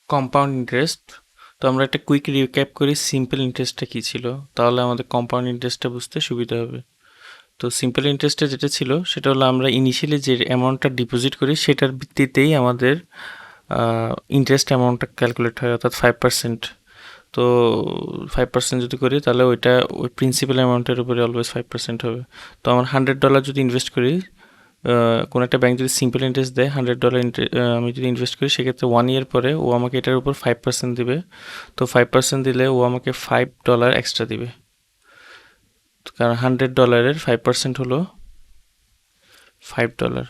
Compound interest. তো আমরা একটা কুইক রিক্যাপ করি সিম্পল ইন্টারেস্টটা কী ছিল, তাহলে আমাদের কম্পাউন্ড ইন্টারেস্টটা বুঝতে সুবিধা হবে। তো সিম্পল ইন্টারেস্টে যেটা ছিল সেটা হলো আমরা ইনিশিয়ালি যে অ্যামাউন্টটা ডিপোজিট করি সেটার ভিত্তিতেই আমাদের ইন্টারেস্ট অ্যামাউন্টটা ক্যালকুলেট হয়, অর্থাৎ 5%। তো 5% যদি করি তাহলে ওইটা ওই প্রিন্সিপাল অ্যামাউন্টের উপরে অলওয়েজ 5% হবে। তো আমার $100 যদি ইনভেস্ট করি, কোনো একটা ব্যাংক যদি সিম্পল ইন্টারেস্ট দেয় $100, আমি যদি ইনভেস্ট করি সেক্ষেত্রে 1 ইয়ার পরে ও আমাকে এটার উপর 5% দিবে। তো 5% দিলে ও আমাকে $5 এক্সট্রা দিবে, কারণ $100 5% হলো $5।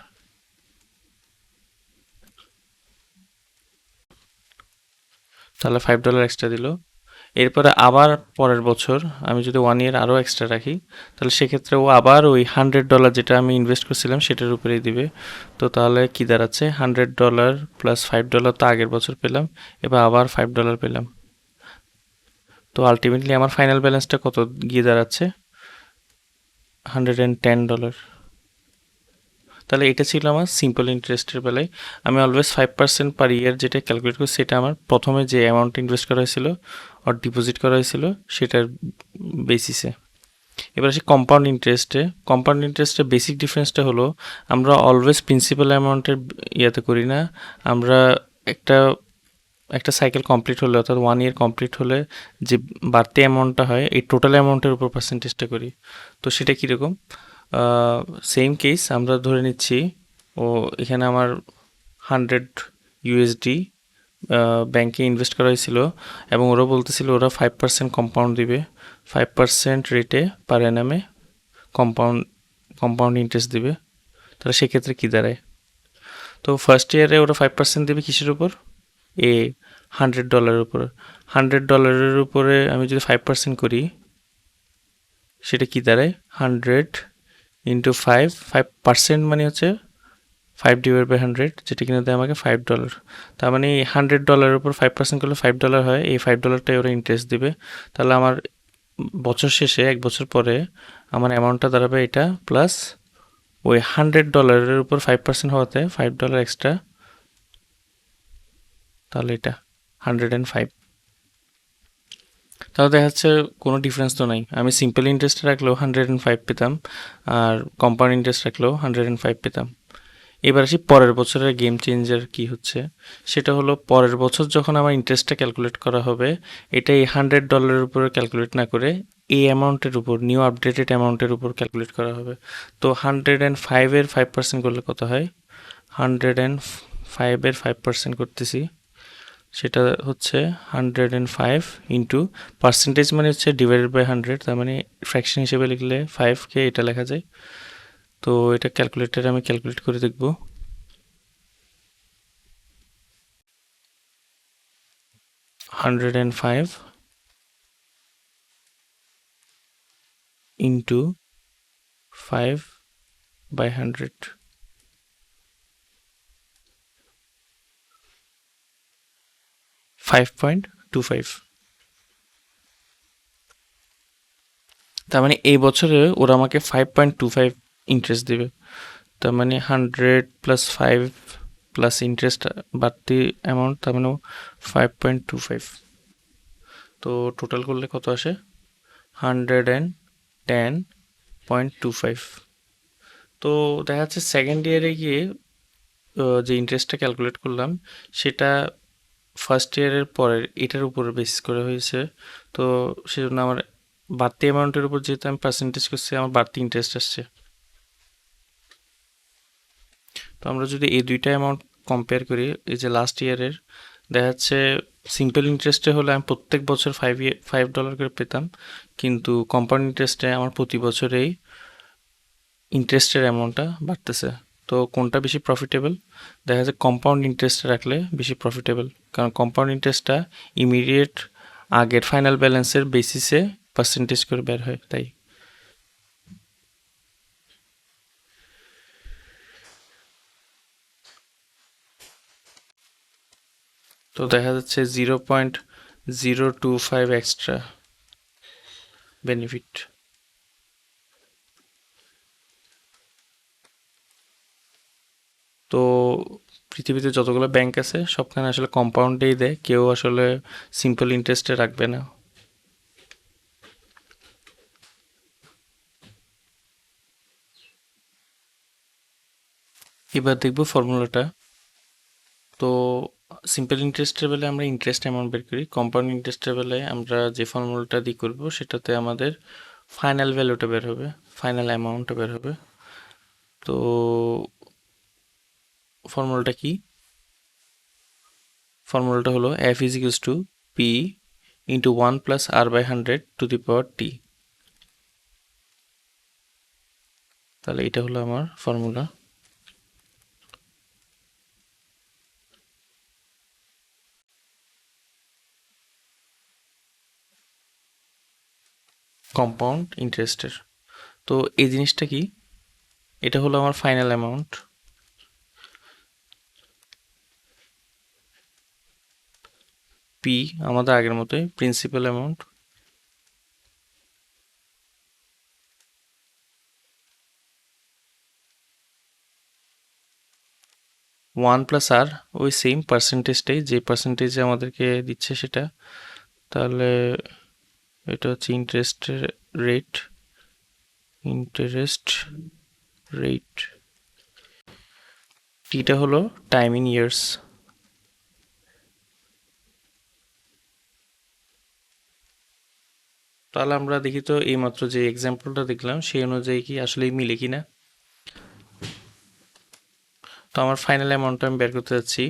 তাহলে $5 এক্সট্রা দিল। এরপরে আবার পরের বছর আমি যদি 1 ইয়ার আরও এক্সট্রা রাখি তাহলে সেক্ষেত্রে ও আবার ওই $100 যেটা আমি ইনভেস্ট করছিলাম সেটার উপরেই দিবে। তো তাহলে কি দাঁড়াচ্ছে, $100 প্লাস $5 তো আগের বছর পেলাম, এবার আবার $5 পেলাম। তো আলটিমেটলি আমার ফাইনাল ব্যালেন্সটা কত গিয়ে দাঁড়াচ্ছে, $110। তাহলে এটা ছিল আমার সিম্পল ইন্টারেস্টের বেলায়। আমি অলওয়েজ 5% পার ইয়ার যেটা ক্যালকুলেট করি সেটা আমার প্রথমে যে অ্যামাউন্ট ইনভেস্ট করা হয়েছিল আর ডিপোজিট করা হয়েছিল সেটার বেসিসে। এবার আসি কম্পাউন্ড ইন্টারেস্টে। কম্পাউন্ড ইন্টারেস্টের বেসিক ডিফারেন্সটা হলো আমরা অলওয়েজ প্রিন্সিপাল অ্যামাউন্টের ইয়াতে করি না, আমরা একটা একটা সাইকেল কমপ্লিট হলে অর্থাৎ 1 ইয়ার কমপ্লিট হলে যে বাড়তি অ্যামাউন্টটা হয় এই টোটাল অ্যামাউন্টের উপর পার্সেন্টেজটা করি। তো সেটা কীরকম, সেম কেস আমরা ধরে নিচ্ছি ও এখানে আমার 100 USD ব্যাংকে ইনভেস্ট করা হয়েছিল এবং ওরা বলতেছিল ওরা 5% কম্পাউন্ড দিবে, 5% রেটে পার অ্যানামে কম্পাউন্ড কম্পাউন্ড ইন্টারেস্ট দিবে। তাহলে সেক্ষেত্রে কী দাঁড়ায়, তো ফার্স্ট ইয়ারে ওরা 5% দেবে কিসের উপর, এ $100 উপর। $100 উপরে আমি যদি 5% করি সেটা কী দাঁড়ায়, 100 × 5, 5% মানে হচ্ছে 5/100, যেটা কিনা দেয় আমাকে $5। তার মানে এই $100 উপর 5% করলে $5 হয়, এই $5টাই ওরা ইন্টারেস্ট দিবে। তাহলে আমার বছর শেষে 1 বছর পরে আমার অ্যামাউন্টটা দাঁড়াবে এটা প্লাস ওই $100 উপর 5% হওয়াতে $5 এক্সট্রা, তাহলে এটা 105। তাহলে দেখা যাচ্ছে কোনো ডিফারেন্স তো নাই, আমি সিম্পল ইন্টারেস্ট রাখলেও 105 পেতাম আর কম্পাউন্ড ইন্টারেস্ট রাখলেও 105 পেতাম। এবার আসি পরের বছরের গেম চেঞ্জার কী হচ্ছে, সেটা হলো পরের বছর যখন আমার ইন্টারেস্টটা ক্যালকুলেট করা হবে এটা এই $100 উপরে ক্যালকুলেট না করে এই অ্যামাউন্টের উপর, নিউ আপডেটেড অ্যামাউন্টের উপর ক্যালকুলেট করা হবে। তো 105-এর 5% করলে কত হয়, 105-এর 5% করতেছি, সেটা হচ্ছে 105 ইন্টু পার্সেন্টেজ মানে হচ্ছে ডিভাইডেড বাই 100, তার মানে ফ্র্যাকশন হিসেবে লিখলে 5কে এটা লেখা যায়। তো এটা ক্যালকুলেটারে আমি ক্যালকুলেট করে দেখব। 105 ইন্টু 5/100, 5.25। তার মানে এই বছরে ওরা আমাকে 5.25 ইন্টারেস্ট দেবে। তার মানে 100 + 5 প্লাস ইন্টারেস্ট বাড়তি অ্যামাউন্ট, তার মানে 5.25। তো টোটাল করলে কত আসে, 110.25। তো দেখা যাচ্ছে সেকেন্ড ইয়ারে গিয়ে যে ইন্টারেস্টটা ক্যালকুলেট করলাম সেটা ফার্স্ট ইয়ারের পরের এটার উপর বেসিস করে হয়েছে। তো সেজন্য আমার বাড়তি অ্যামাউন্টের উপর যেহেতু আমি পার্সেন্টেজ করছি আমার বাড়তি ইন্টারেস্ট আসছে। তো আমরা যদি এই দুইটা অ্যামাউন্ট কম্পেয়ার করি, এই যে লাস্ট ইয়ারের দেখা যাচ্ছে সিম্পল ইন্টারেস্টে হলে আমি প্রত্যেক বছর $5 করে পেতাম, কিন্তু কম্পাউন্ড ইন্টারেস্টে আমার প্রতি বছরেই ইন্টারেস্টের অ্যামাউন্টটা বাড়তেছে। তো কোনটা বেশি প্রফিটেবল, দেখা যায় কম্পাউন্ড ইন্টারেস্টে রাখলে বেশি প্রফিটেবল, কারণ কম্পাউন্ড ইন্টারেস্টটা ইমিডিয়েট আগের ফাইনাল ব্যালেন্সের বেসিসে পার্সেন্টেজ করে বের হয় তাই। তো দেখা যাচ্ছে 0.025 এক্সট্রা বেনিফিট। তো পৃথিবীতে যতগুলো ব্যাংক আছে সবখানে আসলে কম্পাউন্ডেই দেয়, কেউ আসলে সিম্পল ইন্টারেস্টে রাখবে না। এবার দেখব ফর্মুলাটা। তো সিম্পল ইন্টারেস্টের বেলায় আমরা ইন্টারেস্ট অ্যামাউন্ট বের করি, কম্পাউন্ড ইন্টারেস্টের বেলায় আমরা যে ফর্মুলাটা দিয়ে করব সেটাতে আমাদের ফাইনাল ভ্যালুটা বের হবে, ফাইনাল অ্যামাউন্টটা বের হবে। তো ফর্মুলাটা কি? ফর্মুলাটা হলো f is equals to p into 1 plus r by 100 to the power t। তাহলে এটা হলো আমার ফর্মুলা। কম্পাউন্ড ইন্টারেস্টের। তো এই জিনিসটা কি? এটা হলো আমার ফাইনাল অ্যামাউন্ট। পি আমাদের আগের মতোই প্রিন্সিপাল অ্যামাউন্ট। ওয়ান প্লাস আর ওই সেম পার্সেন্টেজটাই, যে পার্সেন্টেজে আমাদেরকে দিচ্ছে সেটা। তাহলে এটা হচ্ছে ইন্টারেস্টের রেট, ইন্টারেস্ট রেট। টিটা হলো টাইম ইন ইয়ার্স। তাহলে আমরা দেখি তো এইমাত্র যে এক্সাম্পলটা দেখলাম সেই অনুযায়ী কি আসলেই মিলে কিনা। তো আমার ফাইনাল অ্যামাউন্টটা আমি বের করতে যাচ্ছি।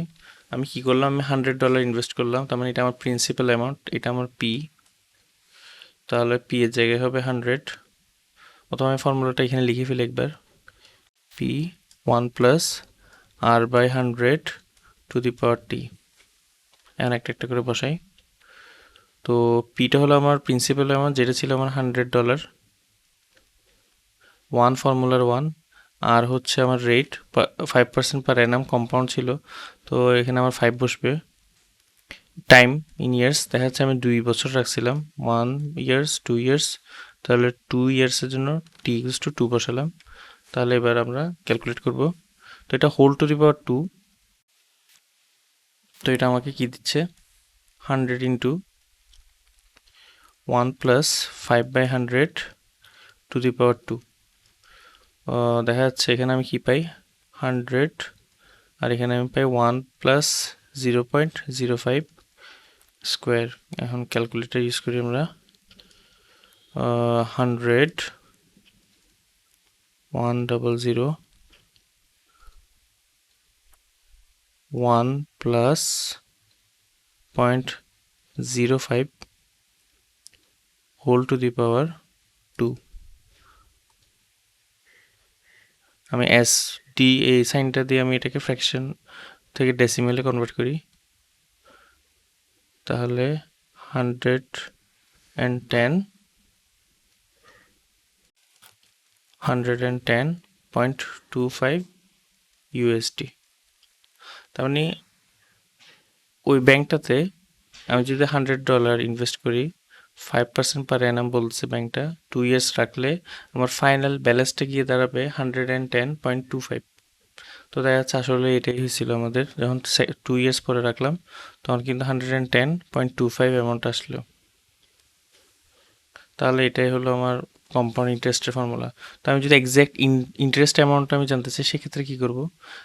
আমি কি করলাম, আমি $100 ইনভেস্ট করলাম, তার মানে এটা আমার প্রিন্সিপাল অ্যামাউন্ট, এটা আমার পি। তাহলে পি এর জায়গায় হবে 100। অথবা আমি ফর্মুলাটা এখানে লিখে ফেলি একবার, P 1 plus R by 100 to the power T. এখন একটা একটা করে বসাই। তো পিটা হলো আমার প্রিন্সিপাল অ্যামাউন্ট, যেটা ছিল আমার $100, 1 ফর্মুলার 1। আর হচ্ছে আমার রেট 5% পার অ্যানাম কম্পাউন্ড ছিল, তো এখানে আমার 5 বসবে। টাইম ইন ইয়ার্স দেখা যাচ্ছে আমি 2 বছর রাখছিলাম, 1 ইয়ার্স 2 ইয়ার্স, তাহলে 2 ইয়ার্সের জন্য টি ইকুয়ালস টু 2 বসালাম। তাহলে এবার আমরা ক্যালকুলেট করব। তো এটা হোল টু দি পাওয়ার 2। তো এটা আমাকে কি দিচ্ছে, 100 ইন্টু 1 প্লাস 5/100 টু দি পাওয়ার 2। দেখা যাচ্ছে এখানে আমি কি পাই, 100, আর এখানে আমি পাই 1 প্লাস 0.05 স্কোয়ার। এখন ক্যালকুলেটর ইউজ করি আমরা। 100 100 1 প্লাস 0.05 হোল টু দি পাওয়ার 2। আমি এস ডি এই সাইনটা দিয়ে আমি এটাকে ফ্র্যাকশন থেকে ডেসিমেলে কনভার্ট করি। তাহলে 110.25 ইউএসডি। তার মানে ওই ব্যাংকটাতে আমি যদি $100 ইনভেস্ট করি, 5% পার অ্যানাম বলছে ব্যাংকটা, 2 ইয়ার্স রাখলে আমার ফাইনাল ব্যালেন্সটা গিয়ে দাঁড়াবে 110.25। তো দেখা যাচ্ছে আসলে এটাই হয়েছিল আমাদের, যখন 2 ইয়ার্স পরে রাখলাম তখন কিন্তু 110.25 অ্যামাউন্ট আসলো। তাহলে এটাই হলো আমার কম্পাউন্ড ইন্টারেস্টের ফর্মুলা। তো আমি যদি এক্স্যাক্ট ইন্টারেস্ট অ্যামাউন্টটা আমি জানতে চাই, সেক্ষেত্রে কী করব,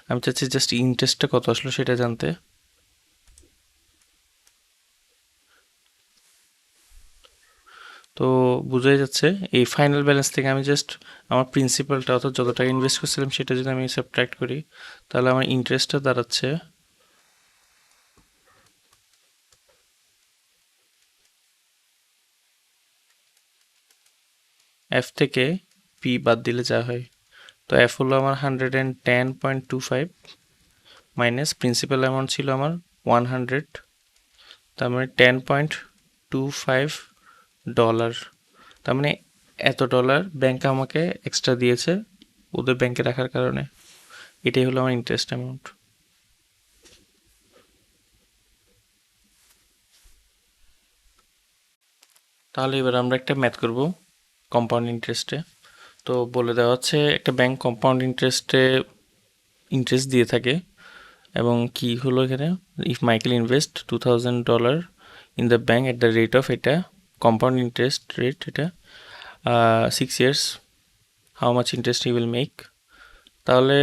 আমি চাচ্ছি জাস্ট ইন্টারেস্টটা কত আসলো সেটা জানতে। তো বোঝাই যাচ্ছে এই ফাইনাল ব্যালেন্স থেকে আমি জাস্ট আমার প্রিন্সিপালটা অর্থাৎ যত টাকা ইনভেস্ট করছিলাম সেটা যদি আমি সাবট্রাক্ট করি, তাহলে আমার ইন্টারেস্টটা দাঁড়াচ্ছে এফ থেকে পি বাদ দিলে যা হয়। তো এফ হলো আমার 110.25 মাইনাস প্রিন্সিপাল অ্যামাউন্ট ছিল আমার 100, তার মানে $10.25। তার মানে এত ডলার ব্যাংক আমাকে এক্সট্রা দিয়েছে ওদের ব্যাংকে রাখার কারণে। এটাই হলো আমার ইন্টারেস্ট অ্যামাউন্ট। তাহলে এবার আমরা একটা ম্যাথ করব কম্পাউন্ড ইন্টারেস্টে। তো বলে দেওয়া হচ্ছে একটা ব্যাংক কম্পাউন্ড ইন্টারেস্টে ইন্টারেস্ট দিয়ে থাকে এবং কি হলো এখানে, if Michael invest $2000 in the bank at the rate of, এটা কম্পাউন্ড ইন্টারেস্ট রেট, এটা 6 years, how much interest E will make. তাহলে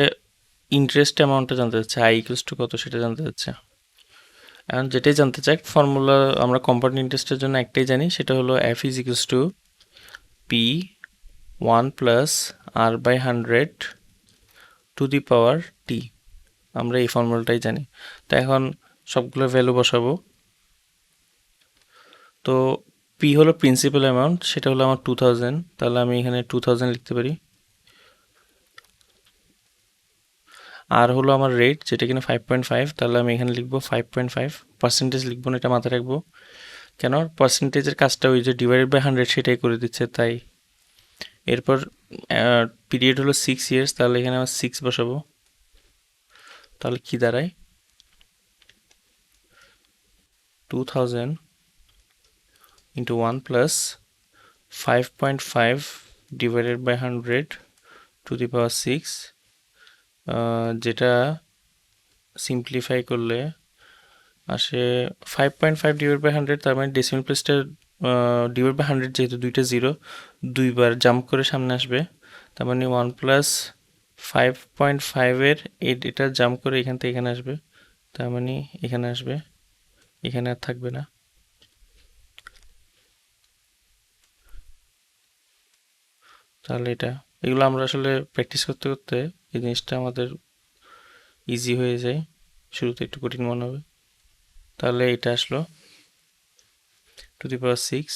ইন্টারেস্ট অ্যামাউন্টটা জানতে চাচ্ছে, আই ইকুয়ালস টু কত সেটা জানতে চাচ্ছে। এখন যেটাই জানতে চাই, ফর্মুলা আমরা কম্পাউন্ড ইন্টারেস্টের জন্য একটাই জানি, সেটা হলো F is equals to P 1 plus R by 100 to the power T. আমরা এই ফর্মুলাটাই জানি। তো এখন সবগুলো ভ্যালু বসাবো। তো পি হলো প্রিন্সিপাল অ্যামাউন্ট, সেটা হলো আমার 2000, তাহলে আমি এখানে 2000 লিখতে পারি। আর হলো আমার রেট, যেটা কিনা 5.5, তাহলে আমি এখানে লিখবো 5.5। পার্সেন্টেজ লিখবো না, এটা মাথায় রাখবো। কেন, পার্সেন্টেজের কাজটা ওই যে ডিভাইডেড বাই 100 সেটাই করে দিচ্ছে, তাই। এরপর পিরিয়ড হলো 6 years, তাহলে এখানে আমার 6 বসাবো। তাহলে কি দাঁড়ায়, 2000 into 1 plus 5.5 divided by 100 to the power 6, যেটা সিম্পলিফাই করলে আসে 5.5 ডিভাইড বাই 100, তার মানে ডেসিমাল প্লেসটা ডিভাইড বাই 100, যেহেতু দুইটা জিরো দুইবার জাম্প করে সামনে আসবে, তার মানে 1 প্লাস 5.5-এর এটা জাম্প করে এখান থেকে এখানে আসবে, তার মানে এখানে আসবে, এখানে আর থাকবে না। তাহলে এগুলো আমরা আসলে প্র্যাকটিস করতে করতে এই জিনিসটা আমাদের ইজি হয়ে যায়, শুরুতে একটু কঠিন মনে হবে। তাহলে এটা আসলো two the power 6,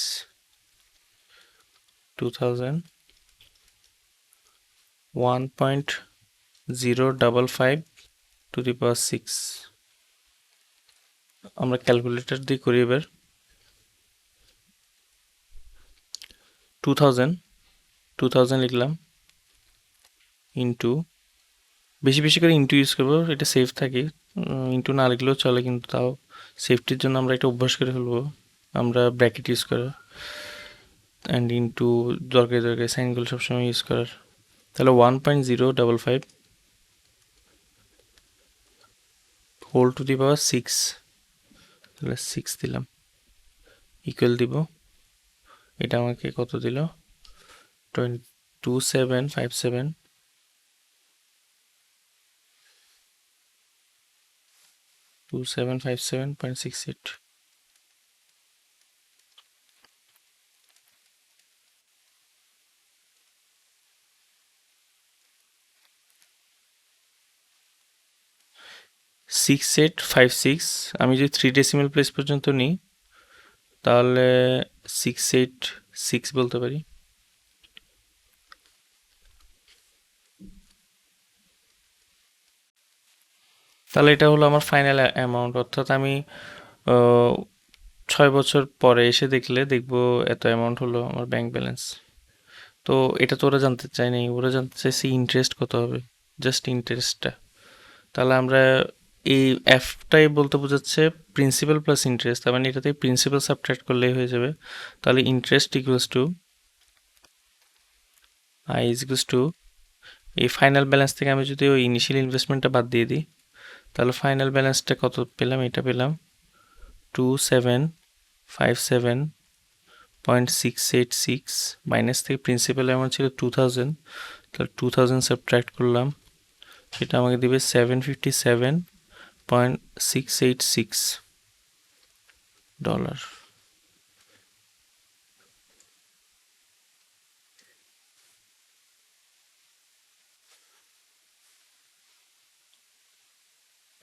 2000, 1.055 two the power 6। আমরা ক্যালকুলেটর দিয়ে করি এবার। 2000 লিখলাম, ইন্টু, বেশি বেশি করে ইন্টু ইউজ করবো, এটা সেফ থাকে। ইন্টু না লিখলেও চলে, কিন্তু তাও সেফটির জন্য আমরা একটা অভ্যাস করে ফেলবো, আমরা ব্র্যাকেট ইউজ করা, অ্যান্ড ইন্টু দরকারি দরকারি সাইনগুলো সবসময় ইউজ করার। তাহলে 1.055 হোল টু দি পাওয়ার 6, তাহলে 6 দিলাম, ইকুয়াল দিব, এটা আমাকে কত দিল, 2757, 2757.68। সিক্স এইট ফাইভ সিক্স, আমি যদি 3 ডেসিমাল প্লেস পর্যন্ত নিই, তাহলে 686 বলতে পারি। তাহলে এটা হলো আমার ফাইনাল অ্যামাউন্ট, অর্থাৎ আমি 6 বছর পরে এসে দেখবো এত অ্যামাউন্ট হলো আমার ব্যাংক ব্যালেন্স। তো এটা তো ওরা জানতে চায়নি, ওরা জানতে চাইছে ইন্টারেস্ট কত হবে, জাস্ট ইন্টারেস্টটা। তাহলে আমরা এই এফটাই বলতে বোঝাচ্ছে প্রিন্সিপাল প্লাস ইন্টারেস্ট, তার মানে এটাতে প্রিন্সিপাল সাবট্রাক্ট করলেই হয়ে যাবে। তাহলে interest equals to I equals to, এই ফাইনাল ব্যালেন্স থেকে আমি যদি ওই ইনিশিয়াল ইনভেস্টমেন্টটা বাদ দিয়ে দিই, তাহলে ফাইনাল ব্যালেন্সটা কত পেলাম, এটা পেলাম 2757.686, মাইনাস থেকে প্রিন্সিপাল অ্যামাউন্ট ছিল 2000, তাহলে 2000 সাবট্রাক্ট করলাম, সেটা আমাকে দিবে $757.686।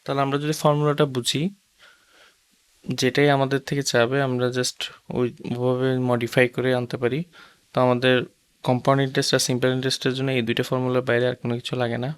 তাহলে আমরা যদি ফর্মুলাটা বুঝি, যেটাই আমাদের থেকে চাবে আমরা জাস্ট ওইভাবে মডিফাই করে আনতে পারি। তো আমাদের কম্পাউন্ড ইন্টারেস্ট আর সিম্পল ইন্টারেস্টের জন্য এই দুইটা ফর্মুলার বাইরে আর কোনো কিছু লাগে না।